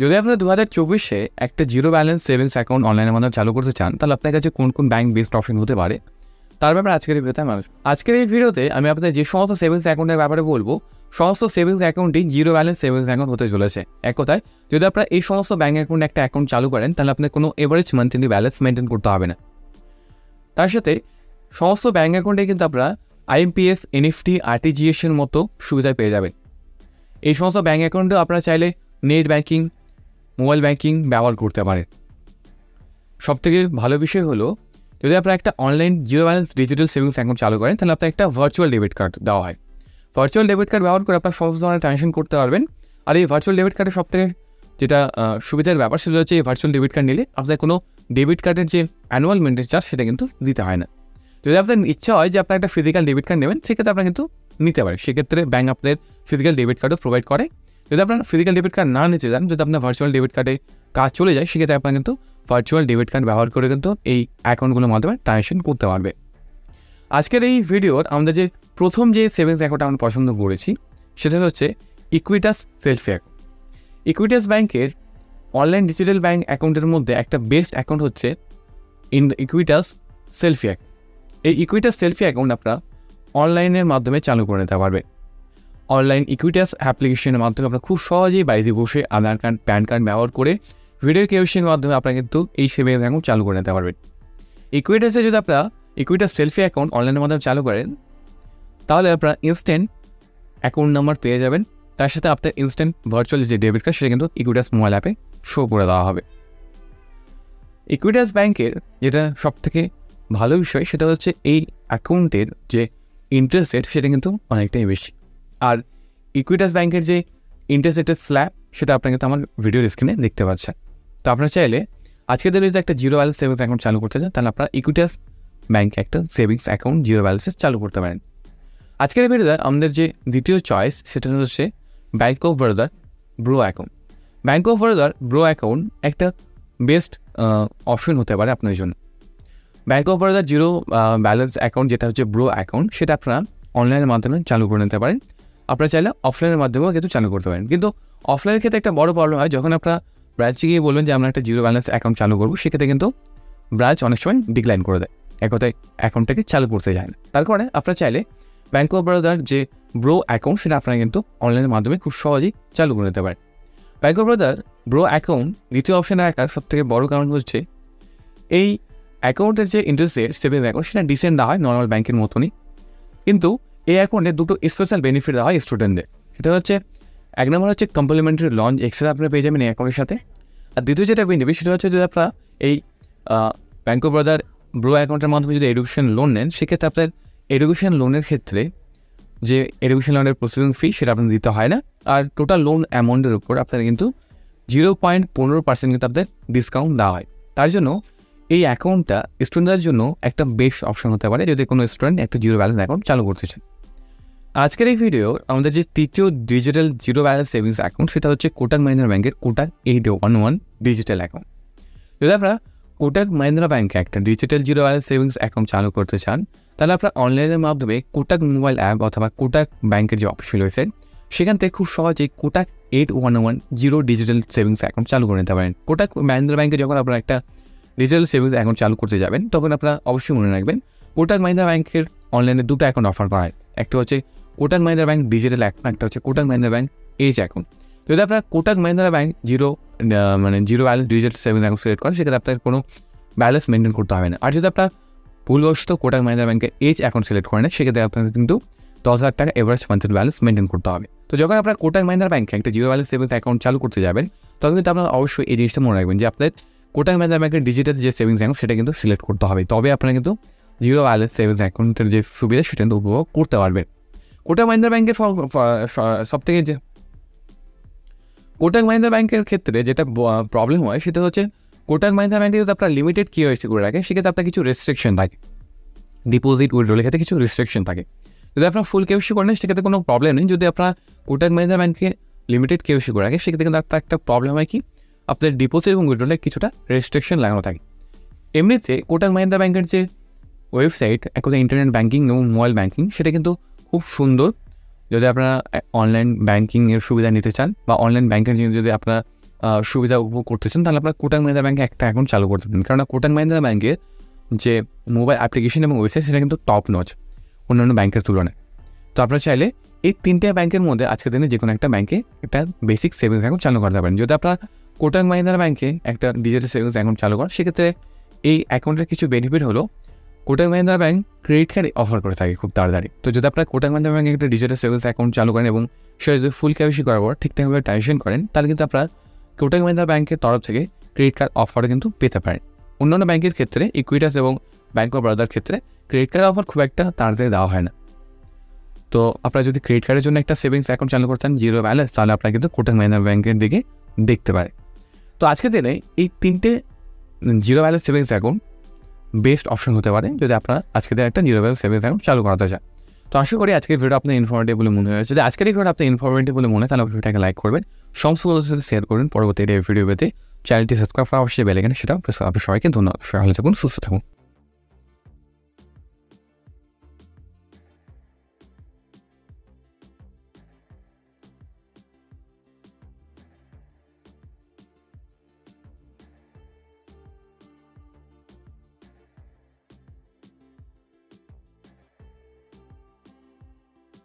যদি আপনারা 2024-এ একটা জিরো ব্যালেন্স সেভিংস অ্যাকাউন্ট অনলাইনের মাধ্যমে চালু করতে চান, তাহলে আপনার কাছে কোন কোন ব্যাংক বেস্ট অপশন হতে পারে তার ব্যাপারে আজকের এই ভিডিওতে আমি আপনাদের যে সমস্ত সেভিংস অ্যাকাউন্টের ব্যাপারে বলবো, সমস্ত সেভিংস অ্যাকাউন্টই জিরো ব্যালেন্স সেভিংস অ্যাকাউন্ট হতে চলেছে। এক কথায়, যদি আপনারা এই সমস্ত ব্যাঙ্ক অ্যাকাউন্টে একটা অ্যাকাউন্ট চালু করেন, তাহলে আপনার কোনো এভারেজ মান্থলি ব্যালেন্স মেনটেন করতে হবে না। তার সাথে সমস্ত ব্যাঙ্ক অ্যাকাউন্টে কিন্তু আপনারা IMPS, NEFT, RTGS এর মতো সুবিধা পেয়ে যাবেন। এই সমস্ত ব্যাঙ্ক অ্যাকাউন্টেও আপনারা চাইলে নেট ব্যাঙ্কিং, মোবাইল ব্যাঙ্কিং ব্যবহার করতে পারেন। সবথেকে ভালো বিষয় হলো, যদি আপনারা একটা online zero balance digital savings account চালু করেন, তাহলে আপনার একটা ভার্চুয়াল ডেবিট কার্ড দেওয়া হয়। ভার্চুয়াল ডেবিট কার্ড ব্যবহার করে আপনার সমস্ত ধরনের ট্রানজাকশন করতে পারবেন। আর এই ভার্চুয়াল ডেবিট কার্ডের সবথেকে যেটা সুবিধার ব্যাপার, সেটা হচ্ছে এই ভার্চুয়াল ডেবিট কার্ড নিলে আপনার কোনো ডেবিট কার্ডের যে অ্যানুয়াল মেনটেন্স চার্জ, সেটা কিন্তু দিতে হয় না। যদি আপনার ইচ্ছা হয় যে আপনার একটা ফিজিক্যাল ডেবিট কার্ড নেবেন, সেক্ষেত্রে আপনার কিন্তু নিতে পারে। সেক্ষেত্রে ব্যাঙ্ক আপনাদের ফিজিক্যাল ডেবিট কার্ডও প্রোভাইড করে। যদি আপনার ফিজিক্যাল ডেবিট কার্ড না নিতে চান, যদি আপনার ভার্চুয়াল ডেবিট কার্ডে কাজ চলে যায়, সেক্ষেত্রে আপনার কিন্তু ভার্চুয়াল ডেবিট কার্ড ব্যবহার করে কিন্তু এই অ্যাকাউন্টগুলোর মাধ্যমে ট্রানজাকশন করতে পারবে। আজকের এই ভিডিওর আমরা যে প্রথম যে সেভিংস অ্যাকাউন্ট আমরা পছন্দ করেছি, সেটা হচ্ছে ইকুইটাস সেলফি অ্যাকাউন্ট। ইকুইটাস ব্যাংকের অনলাইন ডিজিটাল ব্যাঙ্ক অ্যাকাউন্টের মধ্যে একটা বেস্ট অ্যাকাউন্ট হচ্ছে ইকুইটাস সেলফি অ্যাকাউন্ট। এই ইকুইটাস সেলফি অ্যাকাউন্ট আপনারা অনলাইনের মাধ্যমে চালু করে নিতে পারবে। অনলাইন ইকুইটাস অ্যাপ্লিকেশনের মাধ্যমে আপনারা খুব সহজেই বাড়িতে বসে আধার কার্ড, প্যান কার্ড ব্যবহার করে ভিডিও কেওয়াইসির মাধ্যমে আপনারা কিন্তু এই সেভিংস অ্যাকাউন্ট চালু করে নিতে পারবেন। ইকুইটাসে যদি আপনারা ইকুইটাস সেলফি অ্যাকাউন্ট অনলাইনের মাধ্যমে চালু করেন, তাহলে আপনারা ইনস্ট্যান্ট অ্যাকাউন্ট নাম্বার পেয়ে যাবেন। তার সাথে আপনার ইনস্ট্যান্ট ভার্চুয়াল যে ডেবিট কার্ড, সেটা কিন্তু ইকুইটাস মোবাইল অ্যাপে শো করে দেওয়া হবে। ইকুইটাস ব্যাংকের যেটা সবথেকে ভালো বিষয়, সেটা হচ্ছে এই অ্যাকাউন্টের যে ইন্টারেস্ট রেট, সেটা কিন্তু অনেকটাই বেশি। আর ইকুইটাস ব্যাংকের যে ইন্টারেস্ট রেটের স্ল্যাব, সেটা আপনারা কিন্তু আমার ভিডিওর স্ক্রিনে দেখতে পাচ্ছেন। তো আপনারা চাইলে আজকের দিনে যদি একটা জিরো ব্যালেন্স সেভিংস অ্যাকাউন্ট চালু করতে চান, তাহলে আপনারা ইকুইটাস ব্যাংকে একটা সেভিংস অ্যাকাউন্ট জিরো ব্যালেন্সের চালু করতে পারেন। আজকের ভিডিওতে আমাদের যে দ্বিতীয় চয়েস, সেটা হচ্ছে ব্যাঙ্ক অফ বরোদার ব্রো অ্যাকাউন্ট। ব্যাঙ্ক অফ বরোদার ব্রো অ্যাকাউন্ট একটা বেস্ট অপশন হতে পারে আপনার জন্য। ব্যাঙ্ক অফ বরোদার জিরো ব্যালেন্স অ্যাকাউন্ট, যেটা হচ্ছে ব্রো অ্যাকাউন্ট, সেটা আপনারা অনলাইনের মাধ্যমে চালু করে নিতে পারেন। আপনারা চাইলে অফলাইনের মাধ্যমেও কিন্তু চালু করতে পারেন। কিন্তু অফলাইনের ক্ষেত্রে একটা বড় প্রবলেম হয়, যখন আপনারা ব্রাঞ্চে গিয়ে বলবেন যে আমরা একটা জিরো ব্যালেন্স অ্যাকাউন্ট চালু করবো, সেক্ষেত্রে কিন্তু ব্রাঞ্চ অনেক সময় ডিক্লাইন করে দেয়, এক কথায় অ্যাকাউন্টটাকে চালু করতে যায় না। তার কারণে আপনারা চাইলে ব্যাঙ্ক অফ বরোদার যে ব্রো অ্যাকাউন্ট, সেটা আপনারা কিন্তু অনলাইনের মাধ্যমে খুব সহজেই চালু করে নিতে পারেন। ব্যাঙ্ক অফ বরোদার ব্রো অ্যাকাউন্ট দ্বিতীয় অপশানে রাখার সবথেকে বড় কারণ হচ্ছে, এই অ্যাকাউন্টের যে ইন্টারেস্ট রেট সেভিংস অ্যাকাউন্ট, সেটা ডিসেন্ট দেওয়া হয় নর্মাল ব্যাঙ্কের মতনই। কিন্তু এই অ্যাকাউন্টে দুটো স্পেশাল বেনিফিট দেওয়া হয় স্টুডেন্টদের। সেটা হচ্ছে, এক নম্বর হচ্ছে কমপ্লিমেন্টারি লঞ্চ এক্সট্রা আপনারা পেয়ে যাবেন এই অ্যাকাউন্টের সাথে। আর দ্বিতীয় যেটা বেনিফিট, সেটা হচ্ছে যদি আপনারা এই ব্যাঙ্ক অফ বরোদার ব্রো অ্যাকাউন্টের মাধ্যমে যদি এডুকেশন লোন নেন, সেক্ষেত্রে আপনার এডুকেশন লোনের ক্ষেত্রে যে এডুকেশন লোনের প্রসেসিং ফি, সেটা আপনার দিতে হয় না। আর টোটাল লোন অ্যামাউন্টের উপর আপনারা কিন্তু 0.15% কিন্তু আপনাদের ডিসকাউন্ট দেওয়া হয়। তার জন্য এই অ্যাকাউন্টটা স্টুডেন্টদের জন্য একটা বেস্ট অপশন হতে পারে, যদি কোনো স্টুডেন্ট একটা জিরো ব্যালেন্স অ্যাকাউন্ট চালু করতে চান। আজকের এই ভিডিও আমাদের যে তৃতীয় digital zero balance savings account, সেটা হচ্ছে কোটাক মাহিন্দ্রা ব্যাংকের কোটাক 811 ডিজিটাল অ্যাকাউন্ট। যদি আপনারা কোটাক মাহিন্দ্রা ব্যাংকে একটা digital zero balance savings account চালু করতে চান, তাহলে আপনারা অনলাইনের মাধ্যমে কোটাক মোবাইল অ্যাপ অথবা কোটাক ব্যাংকের যে অফিসিয়াল ওয়েবসাইট, সেখান থেকে খুব সহজেই Kotak 811 zero digital savings account চালু করে নিতে পারেন। কোটাক মাহিন্দ্রা ব্যাংকে যখন আপনারা একটা ডিজিটাল সেভিংস অ্যাকাউন্ট চালু করতে যাবেন, তখন আপনারা অবশ্যই মনে রাখবেন, কোটাক মাহিন্দ্রা ব্যাংকের অনলাইনে দুটো অ্যাকাউন্ট অফার করা হয়। একটা হচ্ছে Kotak Mahindra bank digital account, একটা হচ্ছে Kotak Mahindra bank edge account. যদি আপনারা Kotak Mahindra bank zero balance digital savings account select করেন, সেক্ষেত্রে আপনার কোনো ব্যালেন্স মেনটেন করতে হবে না। আর যদি আপনার ভুলবশত কোটাক মাহিন্দ্রা ব্যাংকের এজ অ্যাকাউন্ট সিলেক্ট করেন, সেক্ষেত্রে আপনার কিন্তু 10,000 টাকা এভারেজ মান্থলি ব্যালেন্স মেনটেন করতে হবে। তো যখন আপনার কোটাক মাহিন্দ্রা ব্যাংকে একটা জিরো ব্যালেন্স সেভিংস অ্যাকাউন্ট চালু করতে যাবেন, তখন কিন্তু আপনারা অবশ্যই এই জিনিসটা মনে রাখবেন যে আপনাদের কোটাক মাহিন্দ্রা ব্যাংকের ডিজিটাল যে সেভিংস অ্যাকাউন্ট, সেটা কিন্তু সিলেক্ট করতে হবে। তবে আপনারা কিন্তু জিরো ব্যালেন্স সেভিংস অ্যাকাউন্টের যে সুবিধা, সেটা কিন্তু উপভোগ করতে পারবেন। কোটাক মাহিন্দ্রা ব্যাংকের সবথেকে যে কোটাক মাহিন্দ্রা ব্যাংকের ক্ষেত্রে যেটা প্রবলেম হয়, সেটা হচ্ছে কোটাক মাহিন্দ্রা ব্যাংকে যদি আপনার লিমিটেড কেওয়াইসি করে রাখেন, সেক্ষেত্রে আপনার কিছু রেস্ট্রিকশন থাকে। ডিপোজিট উইথড্রলের ক্ষেত্রে কিছু রেস্ট্রিকশন থাকে। যদি আপনার ফুল কেওয়াইসি করেন, সেক্ষেত্রে কোনো প্রবলেম নেই। যদি আপনার কোটাক মাহিন্দ্রা ব্যাংকে লিমিটেড কেওয়াইসি করে রাখেন, সেক্ষেত্রে কিন্তু আপনার একটা প্রবলেম হয় কি, আপনার ডিপোজিট এবং উইথড্রলে কিছুটা রেস্ট্রিকশন লাগানো থাকে। এমনিতে কোটাক মাহিন্দ্রা ব্যাংকের যে ওয়েবসাইট, এক কথা ইন্টারনেট ব্যাঙ্কিং এবং মোবাইল ব্যাঙ্কিং, সেটা কিন্তু খুব সুন্দর। যদি আপনারা অনলাইন ব্যাঙ্কিংয়ের সুবিধা নিতে চান বা অনলাইন ব্যাঙ্কের জন্য যদি আপনারা সুবিধা উপভোগ করতেছেন, তাহলে আপনার কোটাক মাহিন্দ্রা ব্যাঙ্কে একটা অ্যাকাউন্ট চালু করতে পারেন। কারণ কোটাক মাহিন্দ্রা ব্যাঙ্কের যে মোবাইল অ্যাপ্লিকেশন এবং ওয়েবসাইট সেটা কিন্তু টপ নচ অন্যান্য ব্যাংকের তুলনায়। তো আপনারা চাইলে এই 3টে ব্যাংকের মধ্যে আজকের দিনে যে কোনো একটা ব্যাংকে একটা বেসিক সেভিংস অ্যাকাউন্ট চালু করতে পারেন। যদি আপনারা কোটাক মাহিন্দ্রা ব্যাংকে একটা ডিজিটাল সেভিংস অ্যাকাউন্ট চালু করেন, সেক্ষেত্রে এই অ্যাকাউন্টের কিছু বেনিফিট হলো Kotak Mahindra bank credit card offer করে থাকে খুব তাড়াতাড়ি। তো যদি আপনারা কোটাক মাহিন্দ্রা ব্যাংকে একটা ডিজিটাল সেভিংস অ্যাকাউন্ট চালু করেন এবং সেটা যদি ফুল কেওয়াইসি করার পর ঠিকঠাকভাবে ট্রানজেকশন করেন, তাহলে কিন্তু আপনারা কোটাক মাহিন্দ্রা ব্যাংকের তরফ থেকে ক্রেডিট কার্ড অফারও কিন্তু পেতে পারেন। অন্যান্য ব্যাংকের ক্ষেত্রে ইকুইটাস এবং ব্যাংক অফ বরোদার ক্ষেত্রে ক্রেডিট কার্ড অফার খুব একটা তাড়াতাড়ি দেওয়া হয় না। তো আপনারা যদি ক্রেডিট কার্ডের জন্য একটা সেভিংস অ্যাকাউন্ট চালু করতে চান জিরো ব্যালেন্স, তাহলে আপনারা কিন্তু কোটাক মাহিন্দ্রা ব্যাংকের দিকে দেখতে পারে। তো আজকের দিনে এই 3টে zero balance savings account best option হতে পারে যদি আপনারা আজকের দিনে একটা জিরো ব্যালেন্স সেভিংস অ্যাকাউন্ট চালু করাতে চান। তো আশা করি আজকের ভিডিও আপনার ইনফরমেটিভ বলে মনে হয়েছে। যদি আজকের এই ভিডিও আপনার ইনফরমেটিভ বলে মনে হয়, তাহলে ভিডিওটাকে লাইক করবেন, সমস্ত বন্ধুদের সাথে শেয়ার করবেন। পরবর্তী ভিডিও পেতে চ্যানেলটি সাবস্ক্রাইব করা অবশ্যই বেল আইকন সেটাও প্রেস করুন। আপনি সবাইকে ধন্যবাদ। ভালো থাকুন, সুস্থ থাকুন।